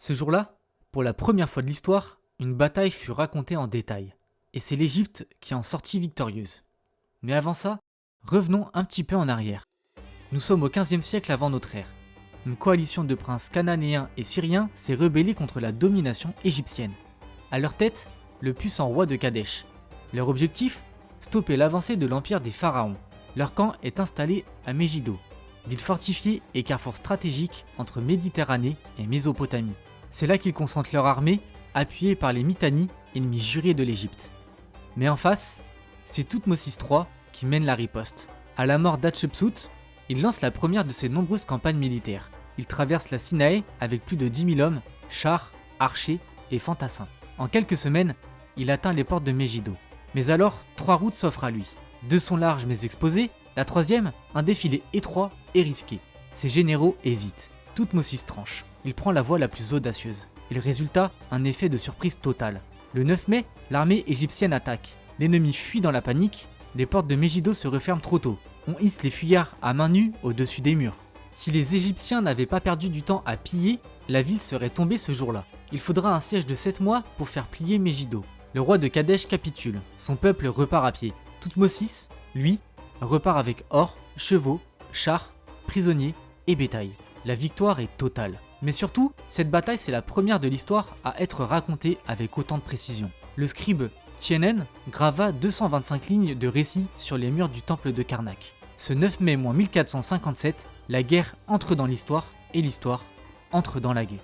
Ce jour-là, pour la première fois de l'histoire, une bataille fut racontée en détail. Et c'est l'Égypte qui en sortit victorieuse. Mais avant ça, revenons un petit peu en arrière. Nous sommes au XVe siècle avant notre ère. Une coalition de princes cananéens et syriens s'est rebellée contre la domination égyptienne. À leur tête, le puissant roi de Kadesh. Leur objectif? Stopper l'avancée de l'empire des pharaons. Leur camp est installé à Megiddo, ville fortifiée et carrefour stratégique entre Méditerranée et Mésopotamie. C'est là qu'ils concentrent leur armée, appuyée par les Mitanni, ennemis jurés de l'Égypte. Mais en face, c'est Thoutmôsis III qui mène la riposte. À la mort d'Hatchepsout, il lance la première de ses nombreuses campagnes militaires. Il traverse la Sinaï avec plus de 10 000 hommes, chars, archers et fantassins. En quelques semaines, il atteint les portes de Megiddo. Mais alors, 3 routes s'offrent à lui. 2 sont larges mais exposées, la troisième, un défilé étroit et risqué. Ses généraux hésitent. Thoutmôsis tranche. Il prend la voie la plus audacieuse. Et le résultat, un effet de surprise totale. Le 9 mai, l'armée égyptienne attaque. L'ennemi fuit dans la panique, les portes de Megiddo se referment trop tôt. On hisse les fuyards à main nue au-dessus des murs. Si les Égyptiens n'avaient pas perdu du temps à piller, la ville serait tombée ce jour-là. Il faudra un siège de 7 mois pour faire plier Megiddo. Le roi de Kadesh capitule, son peuple repart à pied. Thoutmôsis, lui, repart avec or, chevaux, chars, prisonniers et bétail. La victoire est totale. Mais surtout, cette bataille c'est la première de l'histoire à être racontée avec autant de précision. Le scribe Tienen grava 225 lignes de récits sur les murs du temple de Karnak. Ce 9 mai 1457, la guerre entre dans l'histoire et l'histoire entre dans la guerre.